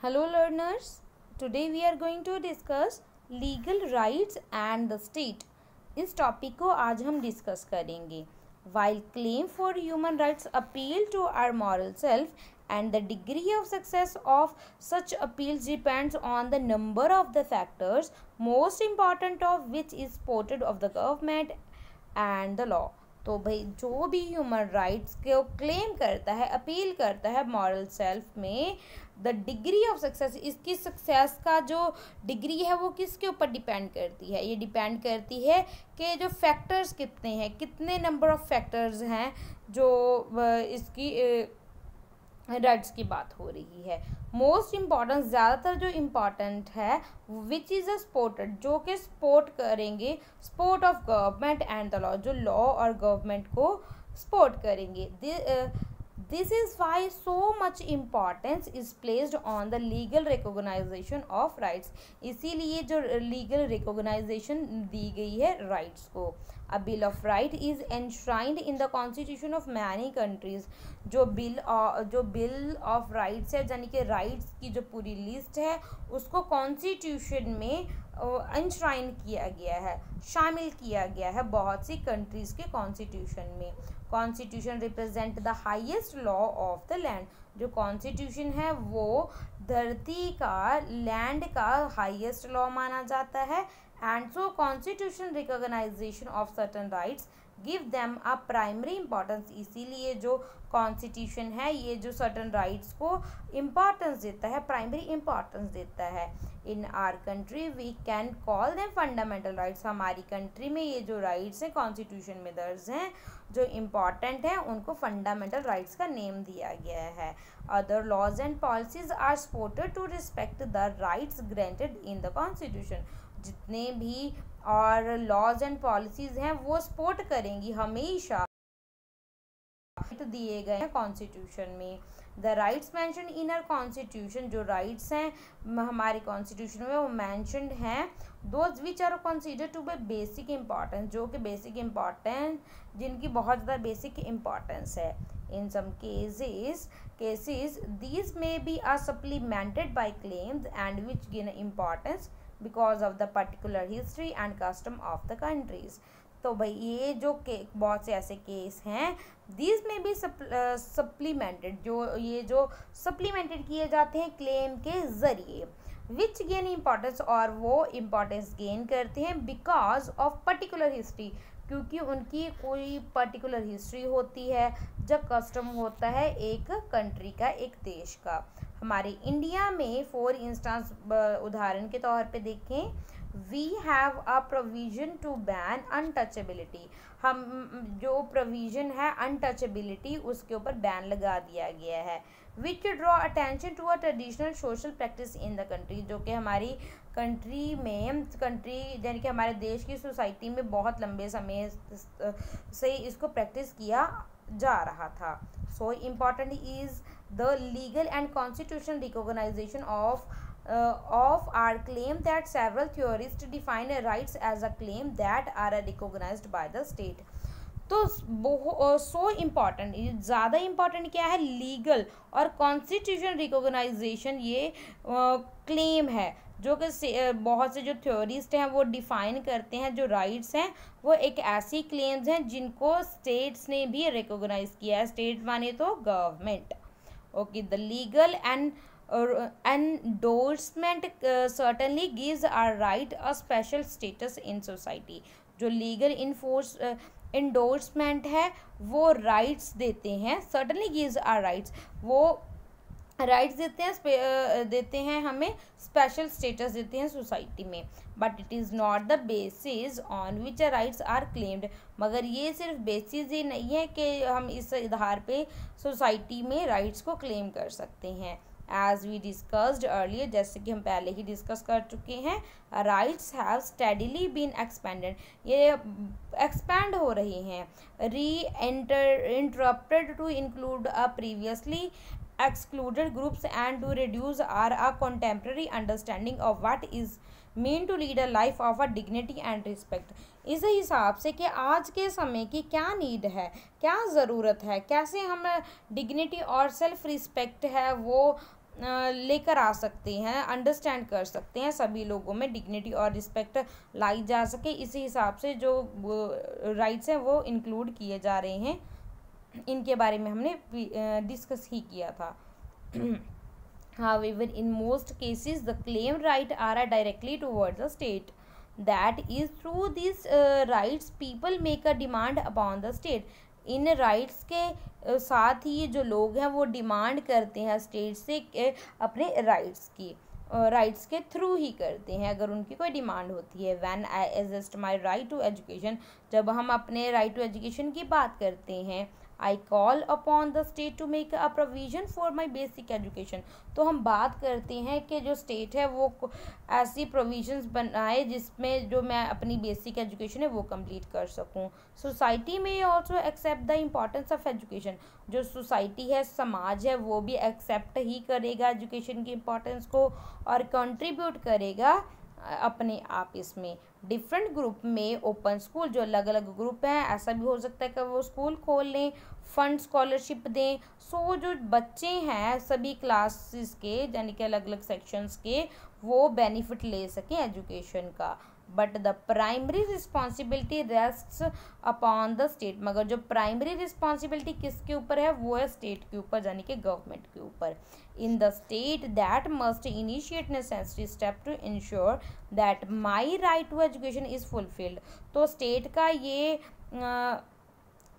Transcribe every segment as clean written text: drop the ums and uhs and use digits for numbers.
Hello learners, today we are going to discuss legal rights and the state. इस topic को आज हम discuss करेंगे. While claim for human rights appeal to our moral self and the degree of success of such appeals depends on the number of the factors, most important of which is supported of the government and the law. तो भाई जो भी human rights को claim करता है, appeal करता है moral self में, द डिग्री ऑफ सक्सेस, इसकी सक्सेस का जो डिग्री है वो किसके ऊपर डिपेंड करती है? ये डिपेंड करती है कि जो फैक्टर्स कितने हैं, कितने नंबर ऑफ फैक्टर्स हैं जो इसकी राइट्स की बात हो रही है. मोस्ट इम्पॉर्टेंट, ज़्यादातर जो इम्पॉर्टेंट है विच इज़ अ सपोर्टेड, जो कि सपोर्ट करेंगे, support of government and the law, जो लॉ और गवर्नमेंट को सपोर्ट करेंगे. This is why so much importance is placed on the legal recognition of rights. इसीलिए जो लीगल रिकोगनाइजेशन दी गई है राइट्स को. A bill of right is enshrined in the constitution of many countries. जो bill of rights है, यानी कि rights की जो पूरी लिस्ट है उसको कॉन्स्टिट्यूशन में एनश्राइन किया गया है, शामिल किया गया है बहुत सी कंट्रीज़ के कॉन्स्टिट्यूशन में. Constitution represent the highest law of the land. जो कॉन्स्टिट्यूशन है वो धरती का, लैंड का हाईएस्ट लॉ माना जाता है. And so constitution recognition of certain rights give them a primary importance. इसीलिए जो कॉन्स्टिट्यूशन है ये जो सर्टन राइट्स को इम्पॉर्टेंस देता है, प्राइमरी इम्पॉर्टेंस देता है. In our country we can call them fundamental rights. हमारी कंट्री में ये जो राइट्स हैं कॉन्स्टिट्यूशन में दर्ज हैं, जो इम्पॉर्टेंट हैं, उनको फंडामेंटल राइट्स का नेम दिया गया है. Other laws and policies are supported to respect the rights granted in the constitution. जितने भी और लॉज एंड पॉलिसीज़ हैं वो सपोर्ट करेंगी हमेशा दिए गए हैं कॉन्स्टिट्यूशन में. The rights mention in our constitution, जो राइट्स हैं हमारे कॉन्स्टिट्यूशन में वो मेंशन्ड हैं, those which are consider to be basic importance, जो कि बेसिक इम्पॉर्टेंस, जिनकी बहुत ज़्यादा बेसिक इम्पॉर्टेंस है. In some cases these may be are supplemented by claims and which gain importance because of the particular history and custom of the countries. तो भाई ये जो बहुत से ऐसे केस हैं, these may be supplemented, जो supplemented किए जाते हैं क्लेम के ज़रिए, विच गेन इम्पॉर्टेंस, और वो इम्पॉर्टेंस गेन करते हैं बिकॉज ऑफ पर्टिकुलर हिस्ट्री, क्योंकि उनकी कोई पर्टिकुलर हिस्ट्री होती है, जब कस्टम होता है एक कंट्री का, एक देश का. हमारे इंडिया में फॉर इंस्टेंस, उदाहरण के तौर पे देखें, we have a provision to ban untouchability. हम जो प्रोविजन है अनटचेबिलिटी, उसके ऊपर बैन लगा दिया गया है. Which draw attention to a traditional social practice in the country, जो कि हमारी कंट्री यानी कि हमारे देश की सोसाइटी में बहुत लंबे समय से इसको प्रैक्टिस किया जा रहा था. So important is the legal and constitutional recognisation of our claim that several theorists define rights as a claim that are recognized by the state. तो सो इम्पॉर्टेंट, ज़्यादा इम्पॉर्टेंट क्या है? लीगल और कॉन्स्टिट्यूशन रिकॉग्नाइजेशन ये claim है, जो कि बहुत से जो थ्योरिस्ट हैं वो डिफ़ाइन करते हैं जो राइट्स हैं वो एक ऐसी क्लेम्स हैं जिनको स्टेट्स ने भी रिकॉग्नाइज किया है. स्टेट माने तो government. Okay, the legal and endorsement certainly gives our right a special status in society. जो लीगल endorsement है वो राइट्स देते हैं, certainly gives our rights, वो राइट्स देते हैं हमें, स्पेशल स्टेटस देते हैं सोसाइटी में. But it is not the basis on which rights are claimed. मगर ये सिर्फ बेसिस ही नहीं है कि हम इस आधार पे सोसाइटी में राइट्स को क्लेम कर सकते हैं. एज वी डिस्कस्ड अर्लियर, जैसे कि हम पहले ही डिस्कस कर चुके हैं, rights have steadily been expanded, ये एक्सपैंड हो रहे हैं. Interrupted to include a previously excluded groups and to reduce our contemporary understanding of what is mean to lead a life of a dignity and respect. इस हिसाब से कि आज के समय की क्या नीड है, क्या ज़रूरत है, कैसे हम डिग्निटी और सेल्फ रिस्पेक्ट है वो लेकर आ सकते हैं, अंडरस्टैंड कर सकते हैं, सभी लोगों में डिग्निटी और रिस्पेक्ट लाई जा सके, इसी हिसाब से जो राइट्स हैं वो इंक्लूड किए जा रहे हैं। इनके बारे में हमने डिस्कस ही किया था। However, in most cases, the claim right are directly towards the state. That is, through these rights, people make a demand upon the state. In rights के साथ ही जो लोग हैं वो डिमांड करते हैं स्टेट से अपने राइट्स के थ्रू ही करते हैं अगर उनकी कोई डिमांड होती है। When I exist my right to education, जब हम अपने राइट टू एजुकेशन की बात करते हैं, I call upon the state to make a provision for my basic education, तो हम बात करते हैं कि जो स्टेट है वो ऐसी प्रोविजंस बनाए जिसमें जो मैं अपनी बेसिक एजुकेशन है वो कंप्लीट कर सकूं। सोसाइटी में also accept the importance of education, जो सोसाइटी है, समाज है, वो भी एक्सेप्ट ही करेगा एजुकेशन की इम्पोर्टेंस को और कंट्रीब्यूट करेगा अपने आप इसमें। डिफरेंट ग्रुप में ओपन स्कूल, जो अलग अलग ग्रुप हैं, ऐसा भी हो सकता है कि वो स्कूल खोल लें, फंड स्कॉलरशिप दें, सो जो बच्चे हैं सभी क्लासेस के यानी कि अलग अलग सेक्शंस के वो बेनिफिट ले सकें एजुकेशन का। But the primary responsibility rests upon the state, मगर जो प्राइमरी रिस्पॉन्सिबिलिटी किसके ऊपर है वो है स्टेट के ऊपर यानी कि गवर्नमेंट के ऊपर। In the state that must initiate necessary step to ensure that my right to education is fulfilled, तो स्टेट का ये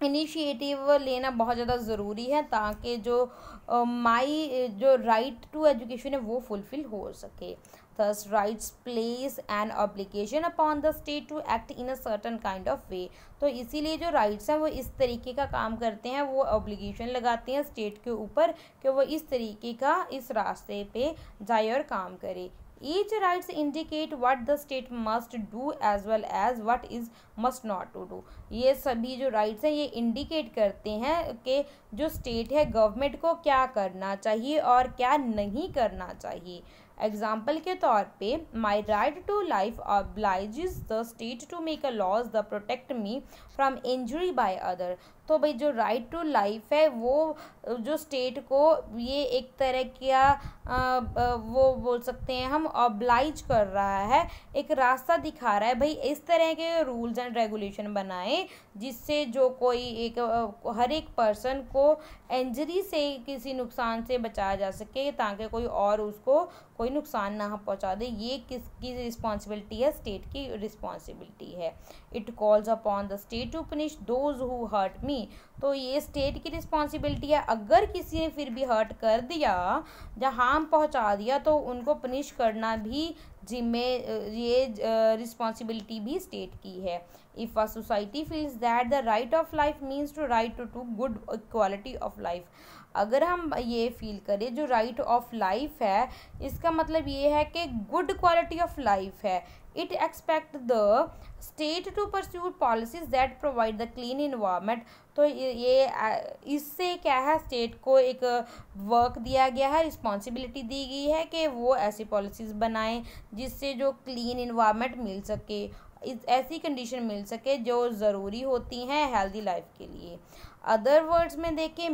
इनिशिएटिव लेना बहुत ज़्यादा ज़रूरी है ताकि जो जो राइट टू एजुकेशन है वो फुलफिल हो सके। Thus, rights place an obligation upon the state to act in a certain kind of way. तो इसीलिए जो राइट्स हैं वो इस तरीके का काम करते हैं, वो ऑब्लिगेशन लगाते हैं स्टेट के ऊपर कि वो इस तरीके का इस रास्ते पे जाए और काम करे। Each rights indicate what the state must do as well as what is must not to do. ये सभी जो राइट्स हैं ये इंडिकेट करते हैं कि जो स्टेट है गवर्नमेंट को क्या करना चाहिए और क्या नहीं करना चाहिए। एग्जाम्पल के तौर पे my right to life obliges the state to make a laws the protect me from injury by other, तो भाई जो राइट टू लाइफ है वो जो स्टेट को ये एक तरह का वो बोल सकते हैं हम ऑब्लाइज कर रहा है, एक रास्ता दिखा रहा है, भाई इस तरह के रूल्स एंड रेगुलेशन बनाए जिससे जो कोई एक हर एक पर्सन को इंजरी से किसी नुकसान से बचाया जा सके ताकि कोई और उसको कोई नुकसान ना पहुंचा दे। ये किसकी रिस्पॉन्सिबिलिटी है? स्टेट की रिस्पॉन्सिबिलिटी है। It calls upon the state to punish those who hurt me, तो ये स्टेट की रिस्पॉन्सिबिलिटी है, अगर किसी ने फिर भी हर्ट कर दिया या हार्म पहुंचा दिया तो उनको पनिश करना भी ये रिस्पॉन्सिबिलिटी भी स्टेट की है। If a society feels that the right of life means to right to good quality of life, अगर हम ये फील करें जो राइट ऑफ लाइफ है इसका मतलब ये है कि गुड क्वालिटी ऑफ लाइफ है। It expect the state to pursue policies that provide the clean environment, तो ये इससे क्या है स्टेट को एक वर्क दिया गया है, रिस्पॉन्सिबिलिटी दी गई है कि वो ऐसी पॉलिसीज़ बनाएं जिससे जो क्लीन इन्वायरमेंट मिल सके, ऐसी कंडीशन मिल सके जो ज़रूरी होती हैं हेल्दी लाइफ के लिए। अदर वर्ड्स में देखें,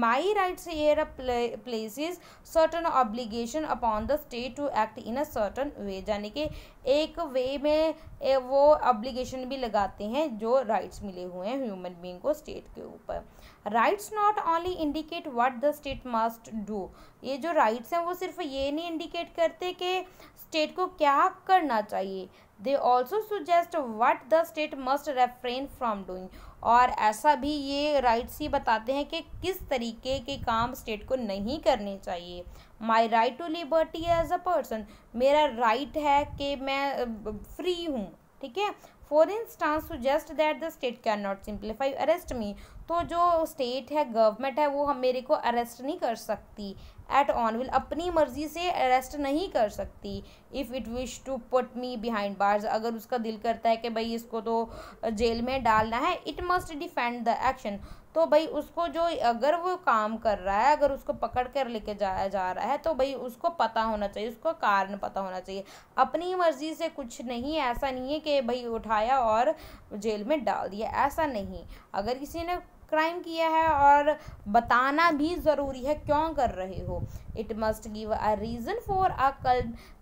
my rights are places certain obligation upon the state to act in a certain way, यानी कि एक वे में वो ऑब्लिगेशन भी लगाते हैं जो राइट्स मिले हुए हैं ह्यूमन बीइंग को स्टेट के ऊपर। Rights not only indicate what the state must do, ये जो राइट्स हैं वो सिर्फ ये नहीं इंडिकेट करते कि स्टेट को क्या करना चाहिए, they also suggest what the state must refrain from doing, और ऐसा भी ये राइट्स ही बताते हैं कि किस तरीके के काम स्टेट को नहीं करने चाहिए। My right to liberty as a person, मेरा राइट है कि मैं फ्री हूँ, ठीक है। For instance suggest that the state can not simplify arrest me, तो जो स्टेट है गवर्नमेंट है वो हम मेरे को अरेस्ट नहीं कर सकती एट ऑन विल, अपनी मर्जी से अरेस्ट नहीं कर सकती। If it wish to put me behind bars, अगर उसका दिल करता है कि भाई इसको तो जेल में डालना है, it must defend the action, तो भाई उसको जो अगर वो काम कर रहा है, अगर उसको पकड़ कर लेके जाया जा रहा है तो भाई उसको पता होना चाहिए, उसको कारण पता होना चाहिए, अपनी मर्जी से कुछ नहीं, ऐसा नहीं है कि भाई उठाया और जेल में डाल दिया, ऐसा नहीं। अगर किसी ने क्राइम किया है और बताना भी ज़रूरी है क्यों कर रहे हो. It must give a reason for a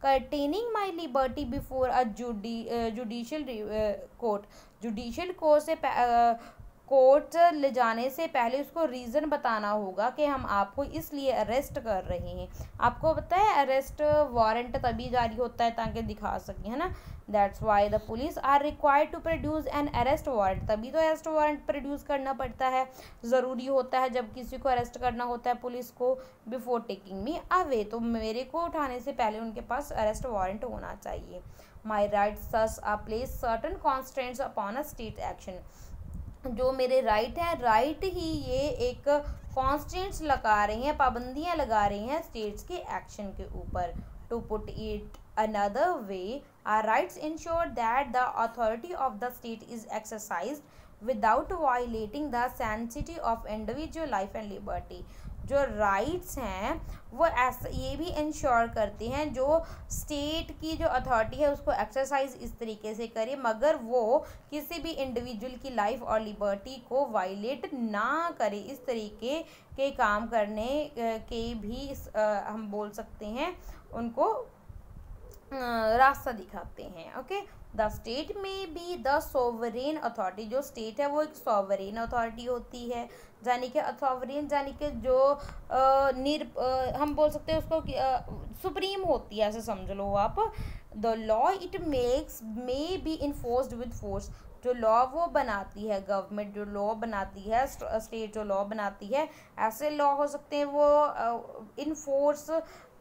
curtaining my liberty before a judicial court. Judicial court से कोर्ट ले जाने से पहले उसको रीज़न बताना होगा कि हम आपको इसलिए अरेस्ट कर रहे हैं. आपको पता है अरेस्ट वारंट तभी जारी होता है ताकि दिखा सकें, है ना. That's why the police are required to produce an arrest warrant. तभी तो अरेस्ट वारंट प्रोड्यूस करना पड़ता है, ज़रूरी होता है जब किसी को अरेस्ट करना होता है पुलिस को. बिफोर टेकिंग मी अवे, तो मेरे को उठाने से पहले उनके पास अरेस्ट वारंट होना चाहिए. माई rights thus place certain constants upon a state action. जो मेरे राइट हैं, राइट ही ये एक कॉन्स्टेंट्स लगा रही हैं, पाबंदियाँ लगा रही हैं स्टेट्स के एक्शन के ऊपर. To put it another way, our rights ensure that the authority of the state is exercised without violating the sanctity of individual life and liberty. जो राइट्स हैं वो ऐसा ये भी इंश्योर करते हैं जो स्टेट की जो अथॉरिटी है उसको एक्सरसाइज इस तरीके से करे मगर वो किसी भी इंडिविजुअल की लाइफ और लिबर्टी को वायलेट ना करे. इस तरीके के काम करने के भी हम बोल सकते हैं उनको रास्ता दिखाते हैं. ओके. द स्टेट में बी द सोवरेन अथॉरिटी. जो स्टेट है वो एक सोवरेन अथॉरिटी होती है, यानी कि सोवरेन यानी कि जो हम बोल सकते हैं उसको सुप्रीम होती है, ऐसे समझ लो आप. The law it makes may be enforced with force. जो लॉ वो बनाती है गवर्नमेंट, जो लॉ बनाती है स्टेट, जो लॉ बनाती है ऐसे लॉ हो सकते हैं वो इनफोर्स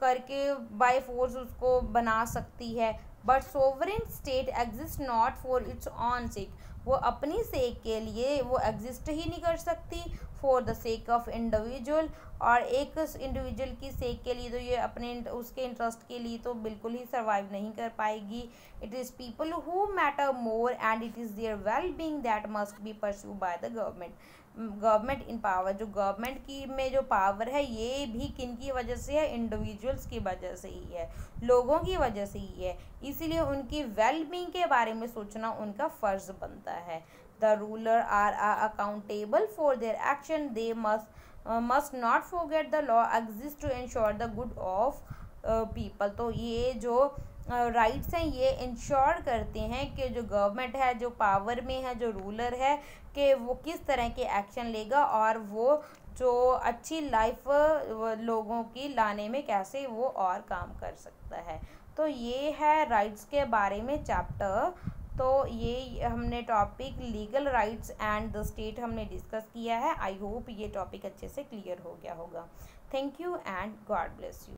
करके बाय फोर्स उसको बना सकती है. But sovereign state exist not for its own sake. वो अपनी सेक के लिए वो एग्जिस्ट ही नहीं कर सकती for the sake of individual. और एक इंडिविजुअल की सेक के लिए तो ये अपने उसके इंटरेस्ट के लिए तो बिल्कुल ही सर्वाइव नहीं कर पाएगी. It is people who matter more and it is their well being that must be pursue by the government. Government in power. जो गवर्नमेंट की में जो पावर है ये भी किन की वजह से है, इंडिविजुअल्स की वजह से ही है, लोगों की वजह से ही है. इसीलिए उनकी वेलबींग के बारे में सोचना उनका फ़र्ज बनता है. The ruler are accountable for their action. They must not forget the law exist to ensure the good of people. तो ये जो राइट्स हैं ये इंश्योर करते हैं कि जो गवर्नमेंट है, जो पावर में है, जो रूलर है, कि वो किस तरह के एक्शन लेगा और वो जो अच्छी लाइफ लोगों की लाने में कैसे वो और काम कर सकता है. तो ये है राइट्स के बारे में चैप्टर. तो ये हमने topic legal rights and the state हमने डिस्कस किया है. आई होप ये टॉपिक अच्छे से क्लियर हो गया होगा. Thank you and God bless you.